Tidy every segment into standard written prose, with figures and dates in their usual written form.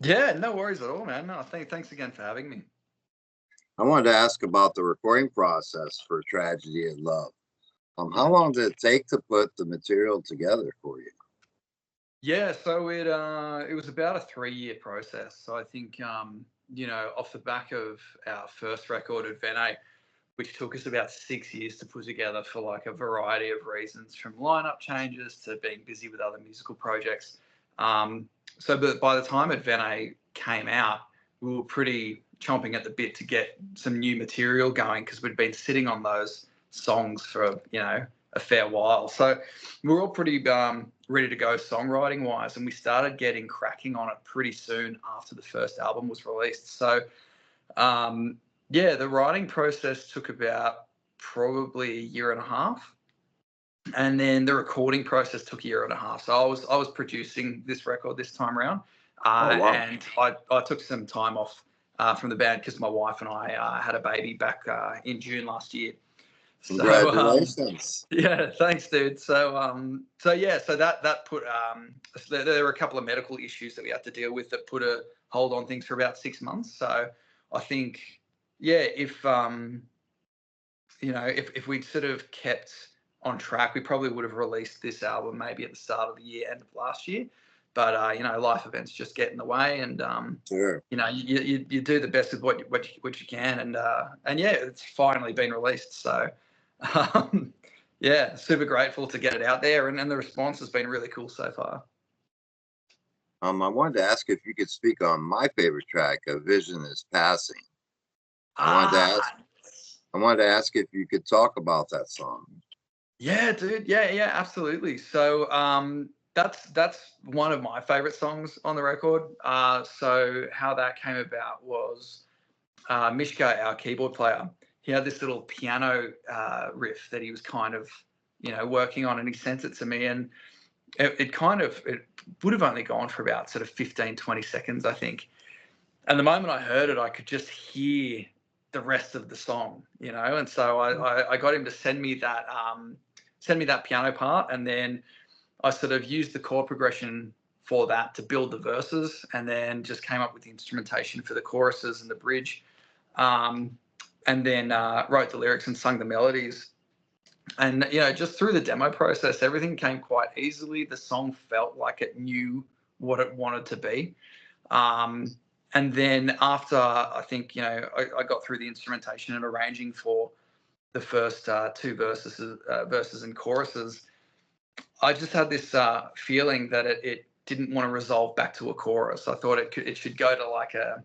Yeah, no worries at all, man. No, thanks again for having me. I wanted to ask about the recording process for Tragedy of Love. How long did it take to put the material together for you? Yeah, so it was about a 3-year process. So I think off the back of our first record at Vene, which took us about 6 years to put together for like a variety of reasons, from lineup changes to being busy with other musical projects. But by the time Advene came out, we were pretty chomping at the bit to get some new material going, because we'd been sitting on those songs for a fair while. So we were all pretty ready to go songwriting wise, and we started getting cracking on it pretty soon after the first album was released. So the writing process took about probably a year and a half, and then the recording process took a year and a half. So I was producing this record this time around, and I took some time off from the band because my wife and I had a baby back in June last year. Congratulations! Yeah, thanks, dude. So that put there were a couple of medical issues that we had to deal with that put a hold on things for about 6 months. So I think, if we'd sort of kept on track, we probably would have released this album maybe at the start of the year, end of last year. But life events just get in the way, and sure. You do the best with what you can, and it's finally been released. So super grateful to get it out there, and the response has been really cool so far. I wanted to ask if you could speak on my favorite track, "A Vision Is Passing." I wanted to ask if you could talk about that song. Yeah, dude. Yeah, absolutely. So that's one of my favorite songs on the record. So how that came about was Mishka, our keyboard player, he had this little piano riff that he was kind of, working on, and he sent it to me, and it would have only gone for about sort of 15, 20 seconds, I think. And the moment I heard it, I could just hear the rest of the song, and so I got him to send me that piano part, and then I sort of used the chord progression for that to build the verses, and then just came up with the instrumentation for the choruses and the bridge, and then wrote the lyrics and sung the melodies. And just through the demo process, everything came quite easily. The song felt like it knew what it wanted to be. And then after, I think, I got through the instrumentation and arranging for the first two verses and choruses, I just had this feeling that it didn't want to resolve back to a chorus. I thought it should go to like a,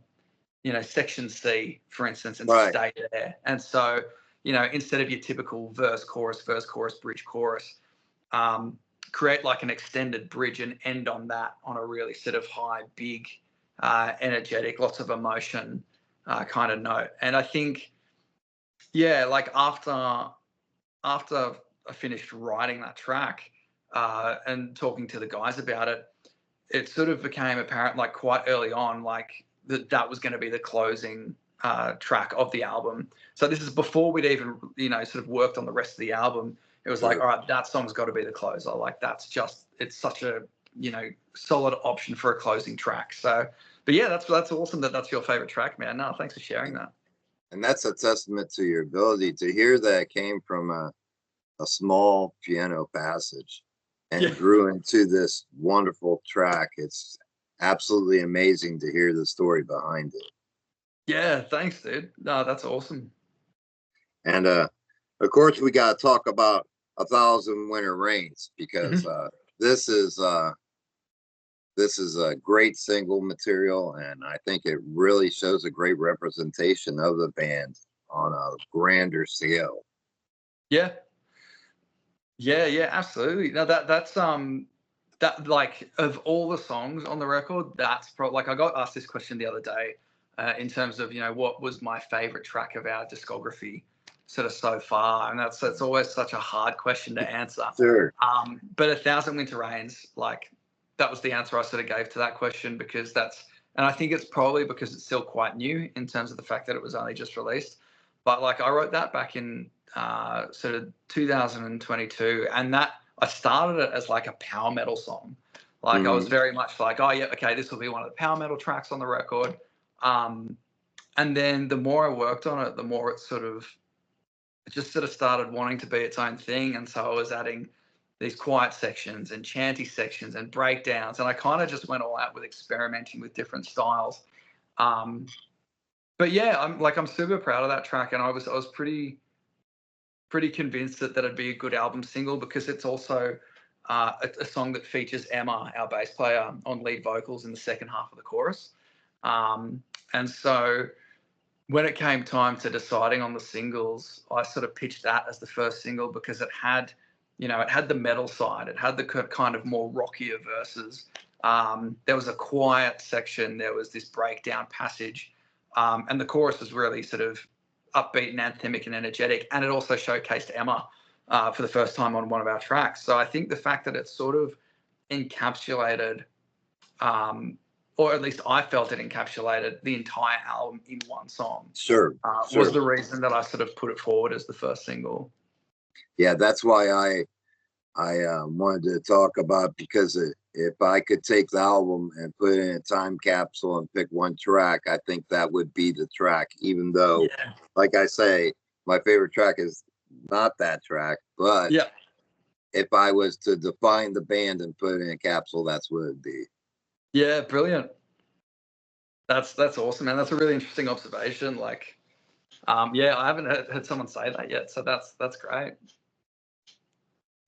section C, for instance, and stay there. And so, instead of your typical verse, chorus, bridge, chorus, create like an extended bridge and end on that on a really sort of high, big, energetic, lots of emotion kind of note. And I think, like after I finished writing that track and talking to the guys about it, it sort of became apparent, like quite early on, like that was going to be the closing track of the album. So this is before we'd even, sort of worked on the rest of the album. It was like, all right, that song's got to be the closer. Like it's such a, solid option for a closing track. So, but yeah, that's awesome that's your favorite track, man. No, thanks for sharing that. And that's a testament to your ability to hear that it came from a small piano passage and grew into this wonderful track. It's absolutely amazing to hear the story behind it. Yeah, thanks, dude. No, that's awesome. And of course, we got to talk about 1,000 Winter Rains, because this is a great single material, and I think it really shows a great representation of the band on a grander scale. Yeah, absolutely. No, that's that, like, of all the songs on the record, that's probably, like, I got asked this question the other day in terms of, what was my favorite track of our discography sort of so far, and that's always such a hard question to answer. Sure. But 1,000 Winter Rains, like, that was the answer I sort of gave to that question, because and I think it's probably because it's still quite new in terms of the fact that it was only just released. But like, I wrote that back in sort of 2022, and that I started it as like a power metal song. Like I was Mhm. very much like, oh yeah, okay, this will be one of the power metal tracks on the record. And then the more I worked on it, the more it just sort of started wanting to be its own thing. And so I was adding these quiet sections and chanty sections and breakdowns, and I kind of just went all out with experimenting with different styles. Um, but yeah, I'm super proud of that track, and I was pretty convinced that that'd be a good album single because it's also a song that features Emma, our bass player, on lead vocals in the second half of the chorus. And so when it came time to deciding on the singles, I sort of pitched that as the first single because it had the metal side, it had the kind of more rockier verses. There was a quiet section, there was this breakdown passage, and the chorus was really sort of upbeat and anthemic and energetic, and it also showcased Emma for the first time on one of our tracks. So I think the fact that it sort of encapsulated um, or at least I felt it encapsulated the entire album in one song, Sure, was sure. the reason that I sort of put it forward as the first single. Yeah, that's why I wanted to talk about, because if I could take the album and put it in a time capsule and pick one track, I think that would be the track. Even though, Yeah. like I say, my favorite track is not that track, but Yeah. if I was to define the band and put it in a capsule, that's what it'd be. Yeah. Brilliant. That's awesome, man. That's a really interesting observation. Like, yeah, I haven't heard someone say that yet, so that's great.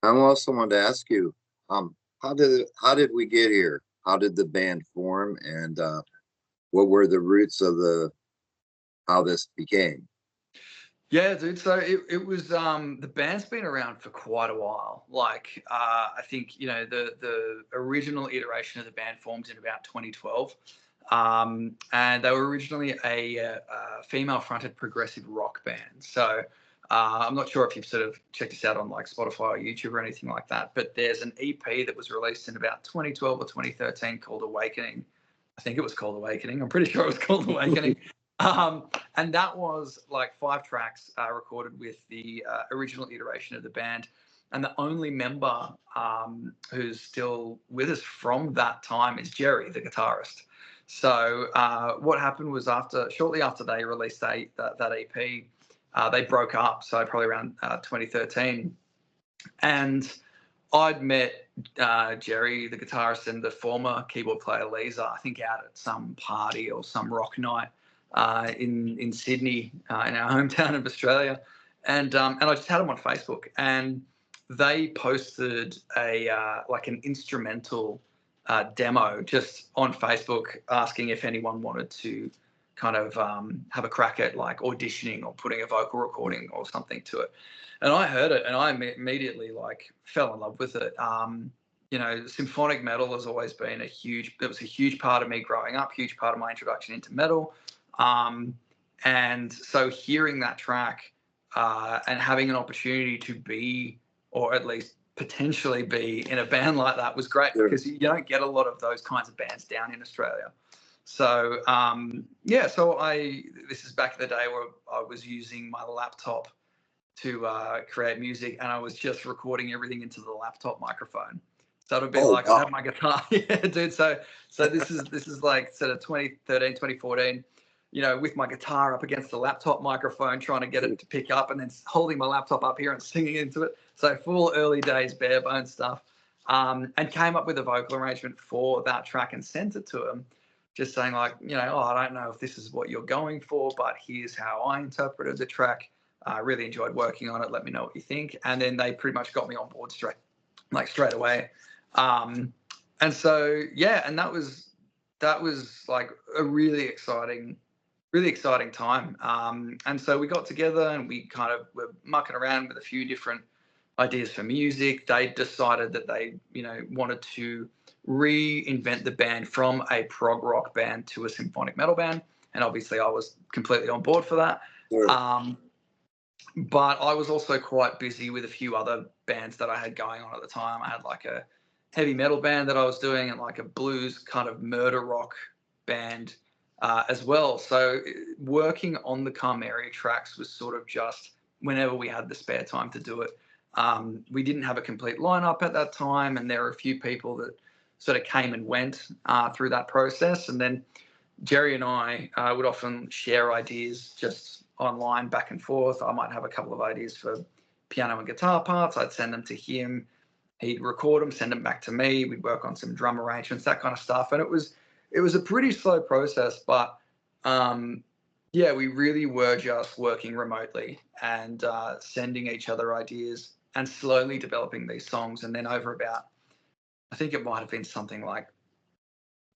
I also wanted to ask you, how did we get here? How did the band form, and what were the roots of the how this became? Yeah, dude. So it was the band's been around for quite a while. Like I think the original iteration of the band formed in about 2012, and they were originally a female-fronted progressive rock band. So I'm not sure if you've sort of checked us out on like Spotify or YouTube or anything like that, but there's an EP that was released in about 2012 or 2013 called Awakening. I think it was called Awakening. I'm pretty sure it was called Awakening. Um, and that was like 5 tracks recorded with the original iteration of the band. And the only member who's still with us from that time is Jerry, the guitarist. So what happened was shortly after they released that EP, they broke up. So probably around 2013, and I'd met Jerry, the guitarist, and the former keyboard player Lisa, I think out at some party or some rock night in Sydney, in our hometown of Australia, and I just had them on Facebook, and they posted like an instrumental demo just on Facebook, asking if anyone wanted to kind of have a crack at like auditioning or putting a vocal recording or something to it. And I heard it, and I immediately like fell in love with it. Symphonic metal has always been it was a huge part of me growing up, huge part of my introduction into metal. And so hearing that track and having an opportunity to be, or at least potentially be, in a band like that was great Sure. because you don't get a lot of those kinds of bands down in Australia. So yeah, so this is back in the day where I was using my laptop to create music, and I was just recording everything into the laptop microphone. So it'd be Oh, like I'd wow. have my guitar, yeah, dude. So this is like sort of 2013, 2014. With my guitar up against the laptop microphone, trying to get it to pick up, and then holding my laptop up here and singing into it. So full early days bare bones stuff, and came up with a vocal arrangement for that track and sent it to him, just saying like, I don't know if this is what you're going for, but here's how I interpreted the track. I really enjoyed working on it. Let me know what you think. And then they pretty much got me on board straight away. And so yeah, and that was like a really exciting time. And so we got together and we kind of were mucking around with a few different ideas for music. They decided that they, wanted to reinvent the band from a prog rock band to a symphonic metal band. And obviously I was completely on board for that. Sure. But I was also quite busy with a few other bands that I had going on at the time. I had like a heavy metal band that I was doing and like a blues kind of murder rock band as well. So working on the Carmeria tracks was sort of just whenever we had the spare time to do it. We didn't have a complete lineup at that time, and there were a few people that sort of came and went through that process. And then Jerry and I would often share ideas just online back and forth. I might have a couple of ideas for piano and guitar parts. I'd send them to him. He'd record them, send them back to me. We'd work on some drum arrangements, that kind of stuff. And it was a pretty slow process, but yeah, we really were just working remotely and sending each other ideas and slowly developing these songs. And then over about, I think it might have been something like,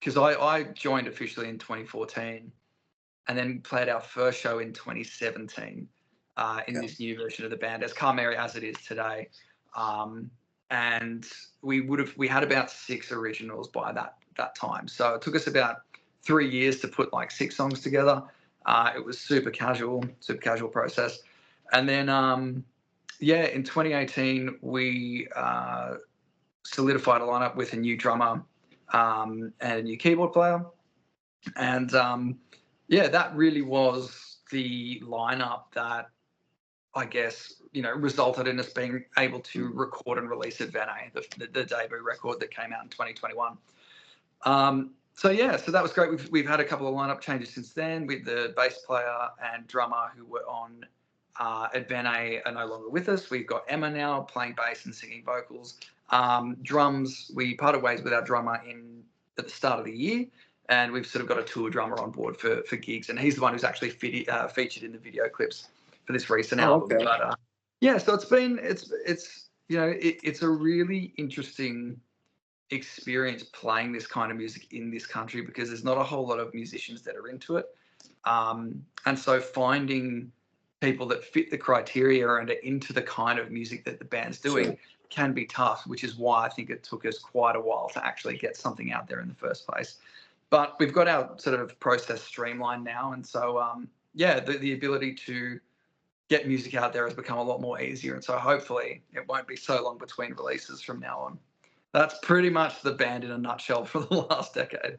because I joined officially in 2014 and then played our first show in 2017 in this new version of the band as Carmeria as it is today. And we had about 6 originals by that time. So it took us about 3 years to put like 6 songs together. It was super casual process. And then, in 2018, we solidified a lineup with a new drummer and a new keyboard player. And that really was the lineup that I guess, resulted in us being able to record and release Advene, the debut record that came out in 2021. So that was great. We've had a couple of lineup changes since then, with the bass player and drummer who were on Advene are no longer with us. We've got Emma now playing bass and singing vocals. Drums, we parted ways with our drummer at the start of the year, and we've sort of got a tour drummer on board for gigs, and he's the one who's actually featured in the video clips for this recent album. Okay. But so it's a really interesting experience playing this kind of music in this country, because there's not a whole lot of musicians that are into it, and so finding people that fit the criteria and are into the kind of music that the band's doing can be tough, which is why I think it took us quite a while to actually get something out there in the first place. But we've got our sort of process streamlined now, and so the ability to get music out there has become a lot more easier, and so hopefully it won't be so long between releases from now on. That's pretty much the band in a nutshell for the last decade.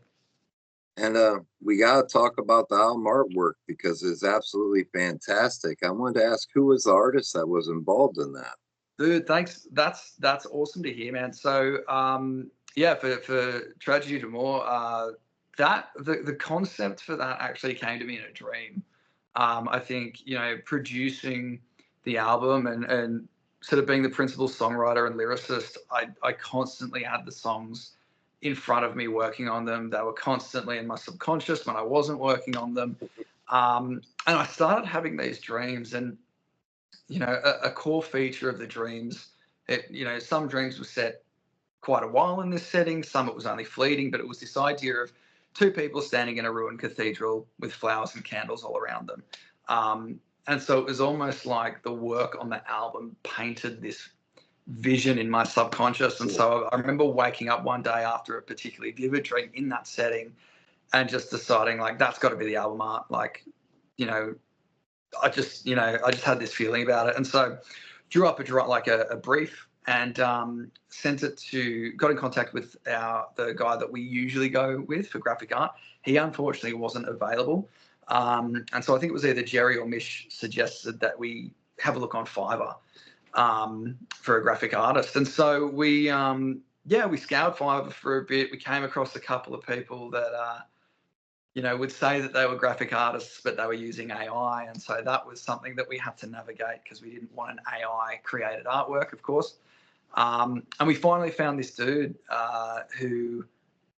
And we got to talk about the album artwork, because it's absolutely fantastic. I wanted to ask, who was the artist that was involved in that? Dude, thanks. That's awesome to hear, man. So for Tragedy d'Amour, the concept for that actually came to me in a dream. I think, producing the album and sort of being the principal songwriter and lyricist, I constantly had the songs in front of me working on them. They were constantly in my subconscious when I wasn't working on them. And I started having these dreams, and, a core feature of the dreams, some dreams were set quite a while in this setting, some it was only fleeting, but it was this idea of 2 people standing in a ruined cathedral with flowers and candles all around them. And so it was almost like the work on the album painted this vision in my subconscious. And so I remember waking up one day after a particularly vivid dream in that setting and just deciding, like, that's got to be the album art. Like, I just had this feeling about it. And so drew up a brief and got in contact with the guy that we usually go with for graphic art. He unfortunately wasn't available. And so I think it was either Jerry or Mish suggested that we have a look on Fiverr for a graphic artist. And so we scoured Fiverr for a bit. We came across a couple of people that, would say that they were graphic artists, but they were using AI. And so that was something that we had to navigate, because we didn't want an AI created artwork, of course. And we finally found this dude who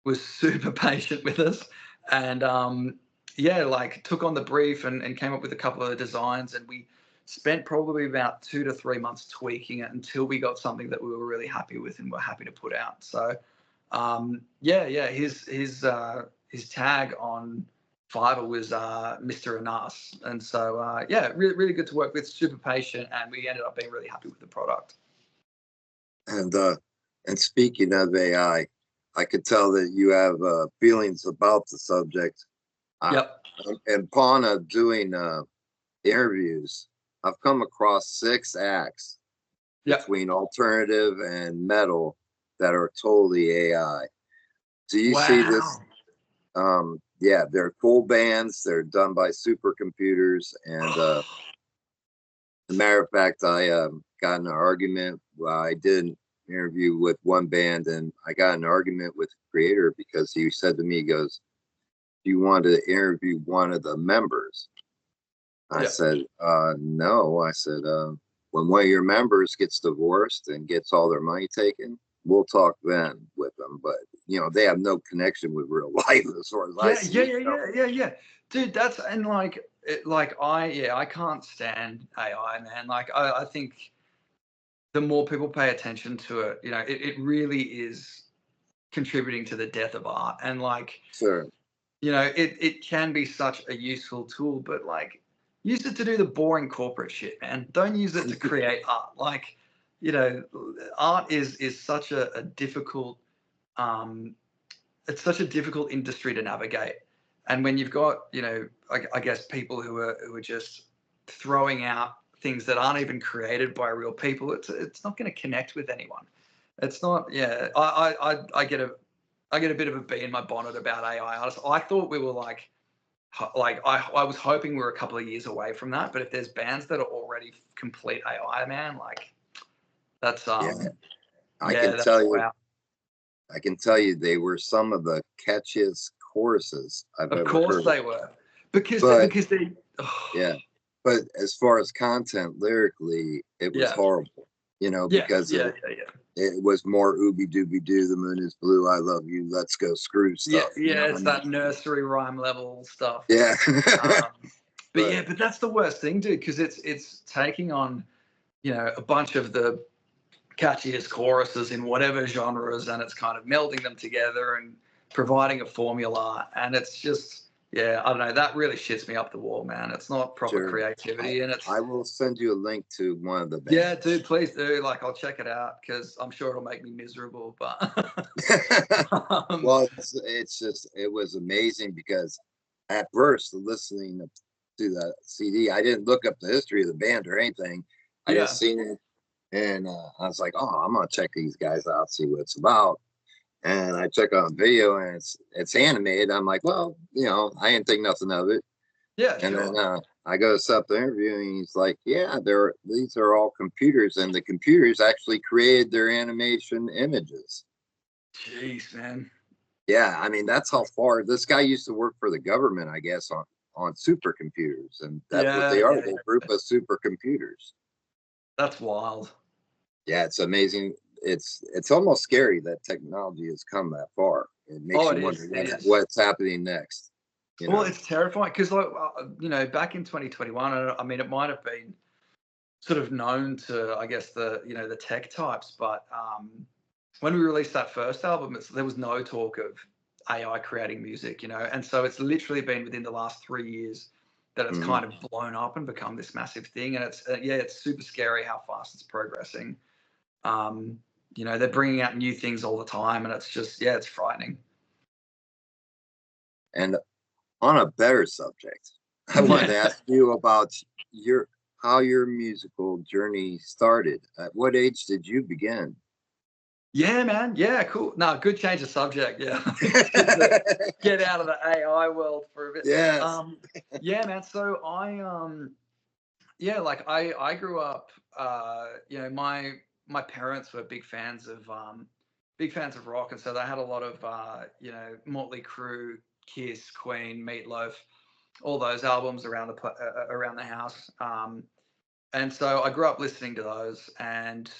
was super patient with us, and took on the brief and came up with a couple of the designs, and we spent probably about 2 to 3 months tweaking it until we got something that we were really happy with and were happy to put out. So his tag on Fiverr was Mr. Anas, and so really, really good to work with, super patient, and we ended up being really happy with the product. And speaking of AI, I could tell that you have feelings about the subject. Yep. And upon doing interviews, I've come across 6 acts between alternative and metal that are totally AI. Do you see this? They're full bands. They're done by supercomputers. And as a matter of fact, I got in an argument. Well, I didn't interview with one band, and I got in an argument with the creator because he said to me, he goes, "Do you want to interview one of the members?" I Yeah. said, "No." I said, "When one of your members gets divorced and gets all their money taken, we'll talk then with them. But they have no connection with real life as far as I Yeah, see yeah, it." yeah, yeah, yeah, yeah. Dude, that's and like I can't stand AI, man. Like I think the more people pay attention to it, it really is contributing to the death of art. And like, Sure. it can be such a useful tool, but like use it to do the boring corporate shit, man. Don't use it to create art. Like, you know, art is such a difficult um it's such a difficult industry to navigate. And when you've got, I guess people who are just throwing out things that aren't even created by real people, it's not going to connect with anyone. It's not. Yeah, I get a bit of a bee in my bonnet about AI. I thought we were I was hoping we were a couple of years away from that. But if there's bands that are already complete AI, man, like that's Yeah, I yeah, can that's tell you, wow. I can tell you, they were some of the catchiest choruses I've Of ever course heard. they were, because But because they. Oh, yeah, but as far as content lyrically, it was yeah. horrible. Yeah, Because yeah, yeah, yeah. it was more ooby dooby doo. The moon is blue. I love you. Let's go screw Yeah, stuff. yeah, I it's mean, that nursery rhyme level stuff. yeah. But But yeah, but that's the worst thing, dude, because it's taking on, a bunch of the catchiest choruses in whatever genres, and it's kind of melding them together and providing a formula. And it's just, yeah, I don't know, that really shits me up the wall, man. It's not proper sure, I creativity, and I it's will send you a link to one of the yeah, dude, bands. please do. Like, I'll check it out because I'm sure it'll make me miserable. But um, Well, it's just it was amazing because at first listening to the CD, I didn't look up the history of the band or anything. I yeah. just seen it, and I was like, "Oh, I'm gonna check these guys out, see what it's about." And I check on video, and it's animated. I'm like, "Well, I didn't think nothing of it." Yeah, And then sure. I go to set up the interview, and he's like, "Yeah, these are all computers, and the computers actually created their animation images." Jeez, man. Yeah, I mean that's how far this guy used to work for the government, I guess, on supercomputers, and that's what Yeah, they are. yeah, They're a yeah. group of supercomputers. That's wild. Yeah, it's amazing. It's almost scary that technology has come that far. It makes Oh, you it wonder is. It what is. what's happening next. You Well, know. it's terrifying because, like, back in 2021, I mean, it might have been sort of known to, I guess, the tech types, but when we released that first album, there was no talk of AI creating music, and so it's literally been within the last 3 years that it's Mhm. kind of blown up and become this massive thing, and it's super scary how fast it's progressing. Um, they're bringing out new things all the time, and it's just, yeah, it's frightening. And on a better subject, I wanted Yeah. to ask you about your how your musical journey started. At what age did you begin? Yeah, man. Yeah, cool. No, good change of subject. Yeah. It's good to get out of the AI world for a bit. Yes. Um, yeah, man. So yeah, like I grew up, my parents were big fans of rock. And so they had a lot of, Motley Crue, Kiss, Queen, Meatloaf, all those albums around the house. And so I grew up listening to those and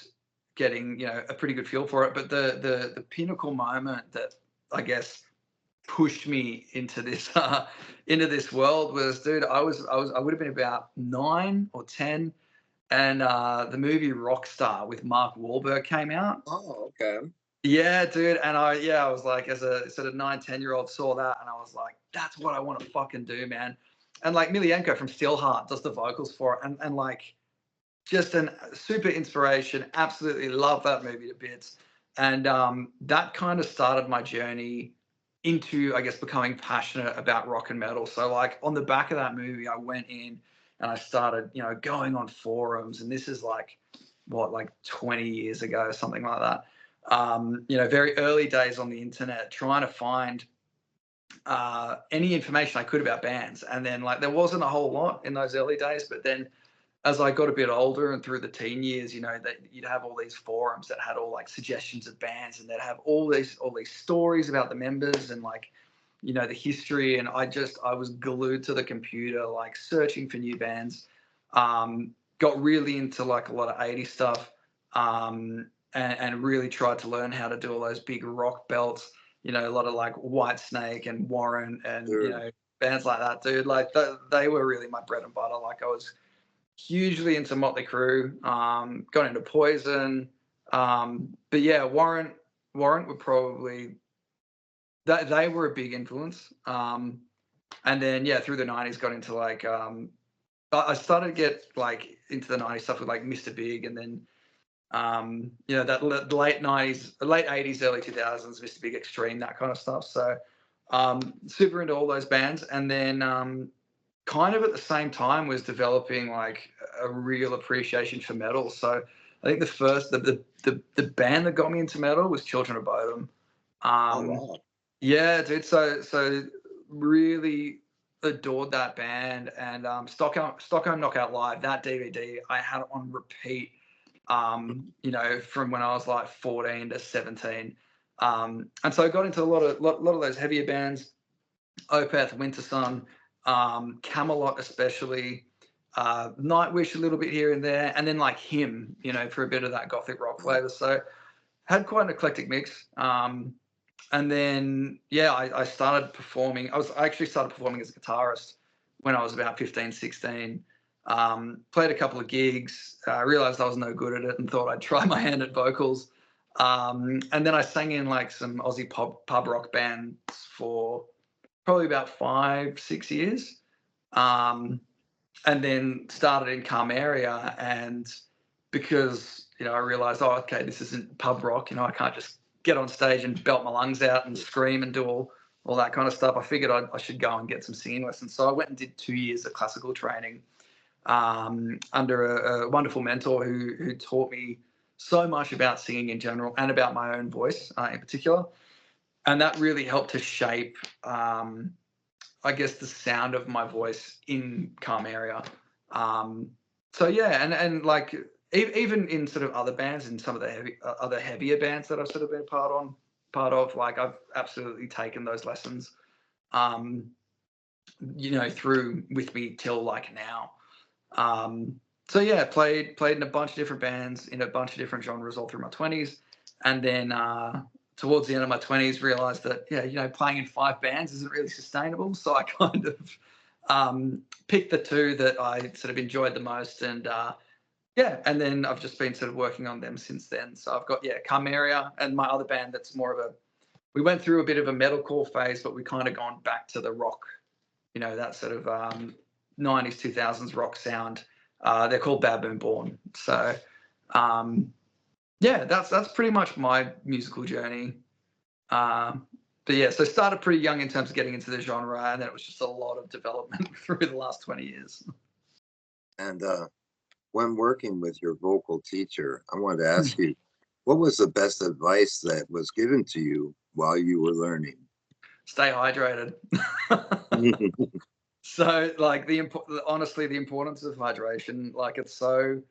getting a pretty good feel for it. But the pinnacle moment that I guess pushed me into this world was, dude, I would have been about 9 or 10, and the movie Rockstar with Mark Wahlberg came out. Oh, okay. Yeah, dude, and I was like, as a sort of 9, 10-year-old, saw that, and I was like, that's what I want to fucking do, man. And like Milienko from Steelheart does the vocals for it, and like just a super inspiration. Absolutely love that movie to bits. And that kind of started my journey into, I guess, becoming passionate about rock and metal. So, like, on the back of that movie, I went in and I started, going on forums. And this is like, what, like 20 years ago, something like that. Very early days on the internet, trying to find any information I could about bands. And then, like, there wasn't a whole lot in those early days, but then as I got a bit older and through the teen years, you know, that you'd have all these forums that had all like suggestions of bands, and they'd have all these stories about the members and like, you know, the history. And I was glued to the computer, like searching for new bands. Got really into like a lot of 80s stuff, and really tried to learn how to do all those big rock belts. You know, a lot of like Whitesnake and Warrant and you Sure. know, bands like that, dude. Like they were really my bread and butter. Like I was hugely into Motley Crue, got into Poison, but yeah, Warrant were probably they were a big influence. And then yeah, through the '90s, got into like I started to get like into the '90s stuff with like Mr. Big, and then you know that late '90s, late '80s, early 2000s, Mr. Big Extreme, that kind of stuff. So super into all those bands, and then kind of at the same time was developing like a real appreciation for metal. So I think the band that got me into metal was Children of Bodom. Oh Um, wow. yeah, dude. So really adored that band, and Stockholm Knockout Live, that DVD I had it on repeat. You know, from when I was like 14 to 17. And so I got into a lot of those heavier bands. Opeth, Winter Sun, Camelot especially, Nightwish a little bit here and there, and then like Him, you know, for a bit of that gothic rock flavor. So had quite an eclectic mix. And then yeah, I started performing. I actually started performing as a guitarist when I was about 15, 16. Played a couple of gigs, realized I was no good at it and thought I'd try my hand at vocals. And then I sang in like some Aussie pub rock bands for probably about 5, 6 years. And then started in Carmeria, and because you know I realized, oh, okay, this isn't pub rock. You know, I can't just get on stage and belt my lungs out and scream and do all that kind of stuff. I figured I should go and get some singing lessons. So I went and did 2 years of classical training under a wonderful mentor who taught me so much about singing in general and about my own voice in particular. And that really helped to shape, I guess, the sound of my voice in Carmeria. So yeah, and like even in sort of other bands and some of the other heavier bands that I've sort of been part of, like I've absolutely taken those lessons, you know, through with me till like now. So yeah, played in a bunch of different bands in a bunch of different genres all through my 20s, and then towards the end of my 20s realized that yeah, you know, playing in 5 bands isn't really sustainable. So I kind of picked the 2 that I sort of enjoyed the most, and yeah, and then I've just been sort of working on them since then. So I've got yeah, Carmeria and my other band that's more of a, we went through a bit of a metalcore phase, but we kind of gone back to the rock, you know, that sort of 90s 2000s rock sound. They're called Bad Moon Born. So yeah, that's pretty much my musical journey. But yeah, so started pretty young in terms of getting into the genre, and then it was just a lot of development through the last 20 years. And when working with your vocal teacher, I wanted to ask you, what was the best advice that was given to you while you were learning? Stay hydrated. So like honestly, the importance of hydration, like it's so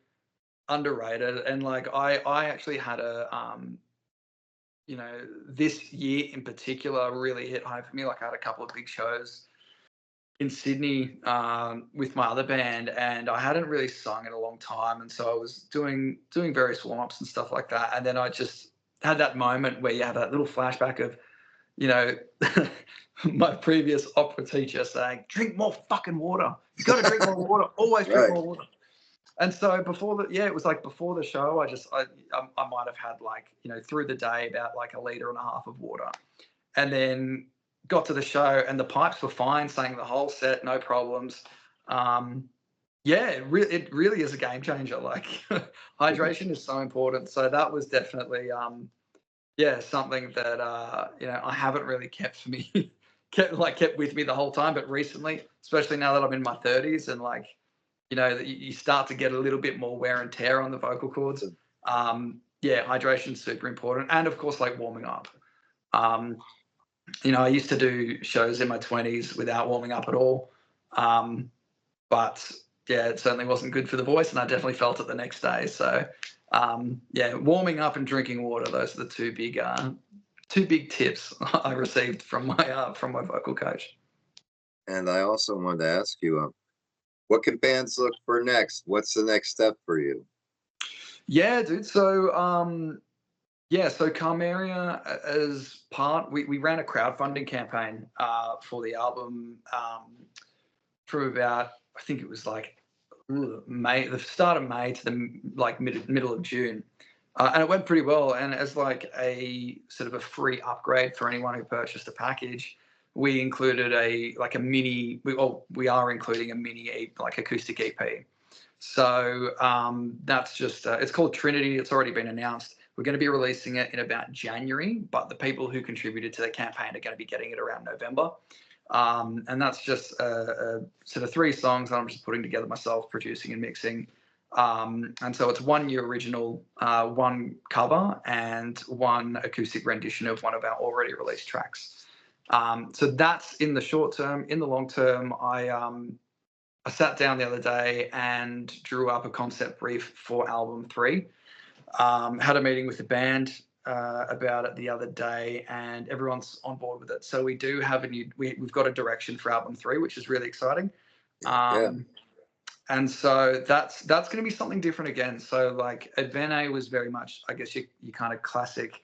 underrated. And like I actually had a you know, this year in particular really hit home for me. Like I had a couple of big shows in Sydney with my other band, and I hadn't really sung in a long time, and so I was doing various warm-ups and stuff like that. And then I just had that moment where you have that little flashback of, you know, my previous opera teacher saying, "Drink more fucking water. You got to drink more water. Always drink Right. more water." And so it was like before the show, I might have had like, you know, through the day about like 1.5 liters of water, and then got to the show and the pipes were fine, sang the whole set, no problems. Yeah, it really is a game changer. Like hydration is so important. So that was definitely yeah, something that you know, I haven't really kept for me, kept with me the whole time, but recently, especially now that I'm in my 30s and like, you know, you start to get a little bit more wear and tear on the vocal cords. Yeah, hydration is super important, and of course, like warming up. Um, you know, I used to do shows in my 20s without warming up at all, but yeah, it certainly wasn't good for the voice, and I definitely felt it the next day. So, yeah, warming up and drinking water, those are the two big tips I received from my vocal coach. And I also wanted to ask you, what can bands look for next? What's the next step for you? Yeah, dude. So, yeah, so Carmeria as part, we ran a crowdfunding campaign for the album from about, I think it was like May, the start of May to the like middle of June. And it went pretty well. And as like a sort of a free upgrade for anyone who purchased a package, we included a mini. We are including a mini like acoustic EP. So that's just it's called Trinity. It's already been announced. We're going to be releasing it in about January, but the people who contributed to the campaign are going to be getting it around November. And that's just a sort of 3 songs that I'm just putting together myself, producing and mixing. And so it's 1 new original, 1 cover, and 1 acoustic rendition of one of our already released tracks. So that's in the short term. In the long term, I sat down the other day and drew up a concept brief for album 3. Had a meeting with the band about it the other day, and everyone's on board with it. So we do have we've got a direction for album 3, which is really exciting. Yeah. And so that's going to be something different again. So like Advene was very much, I guess, you kind of classic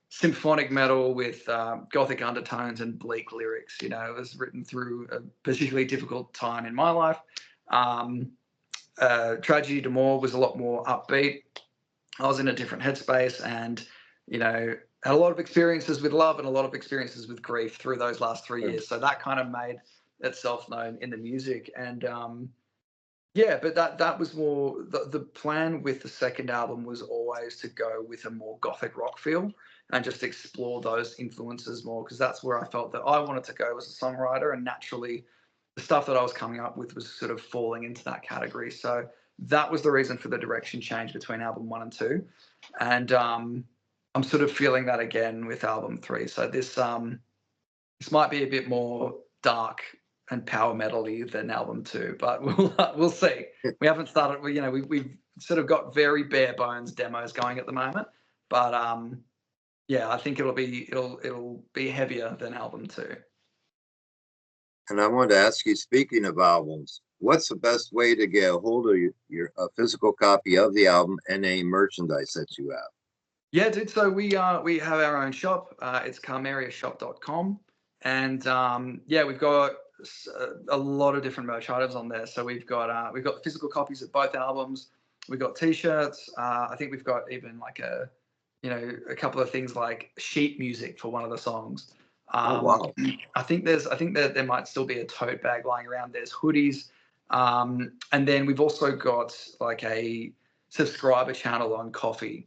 symphonic metal with gothic undertones and bleak lyrics. You know, it was written through a particularly difficult time in my life. Tragedy d'Amour was a lot more upbeat. I was in a different headspace, and you know, had a lot of experiences with love and a lot of experiences with grief through those last 3 years. So that kind of made itself known in the music. And yeah, but that was more the plan with the second album was always to go with a more gothic rock feel and just explore those influences more, because that's where I felt that I wanted to go as a songwriter, and naturally the stuff that I was coming up with was sort of falling into that category. So that was the reason for the direction change between album 1 and 2. And I'm sort of feeling that again with album 3. So this might be a bit more dark and power metal-y than album 2, but we'll see. We haven't started. You know, we've sort of got very bare bones demos going at the moment, but yeah, I think it'll be heavier than album 2. And I wanted to ask you, speaking of albums, what's the best way to get a hold of a physical copy of the album and any merchandise that you have? Yeah, dude. So we have our own shop. It's carmeriashop.com, and yeah, we've got a lot of different merch items on there. So we've got physical copies of both albums. We've got T-shirts. I think we've got even like a couple of things like sheet music for one of the songs. Oh, wow. I think there might still be a tote bag lying around. There's hoodies, and then we've also got like a subscriber channel on Coffee.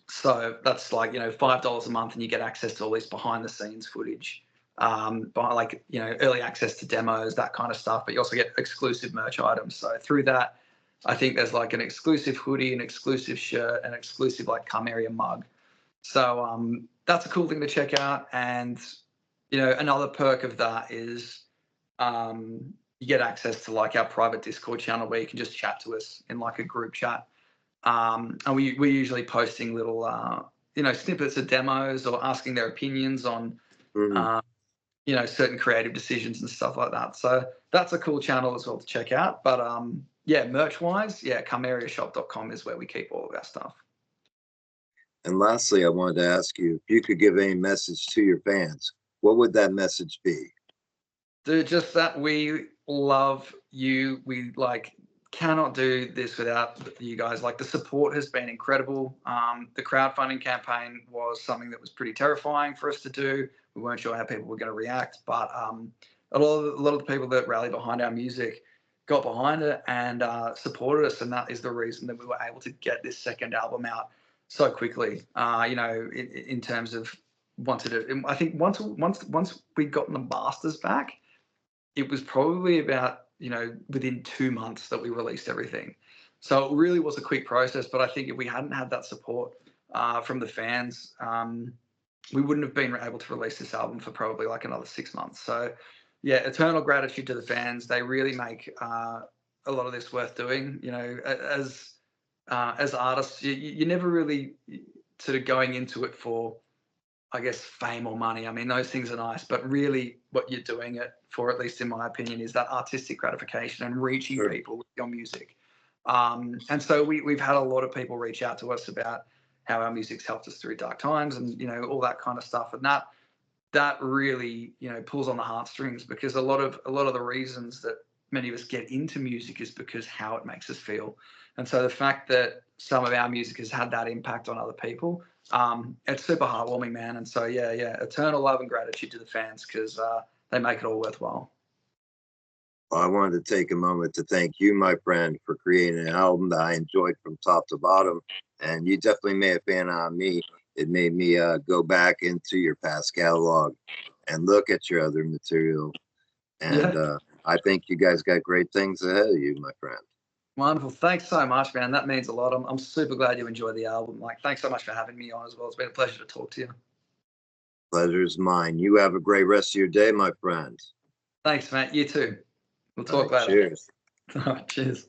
So that's like, $5 a month, and you get access to all this behind the scenes footage, like, early access to demos, that kind of stuff. But you also get exclusive merch items. So through that, I think there's like an exclusive hoodie, an exclusive shirt, an exclusive like Carmeria mug. So that's a cool thing to check out. And, another perk of that is you get access to like our private Discord channel where you can just chat to us in like a group chat. And we're usually posting little, snippets of demos or asking their opinions on, certain creative decisions and stuff like that. So that's a cool channel as well to check out. But yeah, merch-wise, yeah, carmeriashop.com is where we keep all of our stuff. And lastly, I wanted to ask you if you could give any message to your fans, what would that message be? Dude, just that we love you. We cannot do this without you guys. Like, the support has been incredible. The crowdfunding campaign was something that was pretty terrifying for us to do. We weren't sure how people were going to react, but a lot of the people that rallied behind our music got behind it and supported us, and that is the reason that we were able to get this second album out so quickly. In terms of I think once we'd gotten the masters back, it was probably about, within 2 months that we released everything. So it really was a quick process. But I think if we hadn't had that support from the fans, we wouldn't have been able to release this album for probably like another 6 months. So yeah, eternal gratitude to the fans. They really make a lot of this worth doing. You know, as artists, you never really sort of going into it for, I guess, fame or money. I mean, those things are nice, but really what you're doing it for, at least in my opinion, is that artistic gratification and reaching Sure. people with your music. And so we've had a lot of people reach out to us about how our music's helped us through dark times and, you know, all that kind of stuff. And that really, you know, pulls on the heartstrings, because a lot of the reasons that many of us get into music is because how it makes us feel. And so the fact that some of our music has had that impact on other people, it's super heartwarming, man. And so yeah, eternal love and gratitude to the fans, because they make it all worthwhile. Well, I wanted to take a moment to thank you, my friend, for creating an album that I enjoyed from top to bottom. And you definitely made a fan out of me. It made me go back into your past catalog and look at your other material. And Yeah, I think you guys got great things ahead of you, my friend. wonderful. Thanks so much, man. That means a lot. I'm super glad you enjoyed the album. Like, thanks so much for having me on as well. It's been a pleasure to talk to you. Pleasure's mine. You have a great rest of your day, my friend. Thanks, Matt. You too. We'll All talk right, later. cheers. All right, cheers.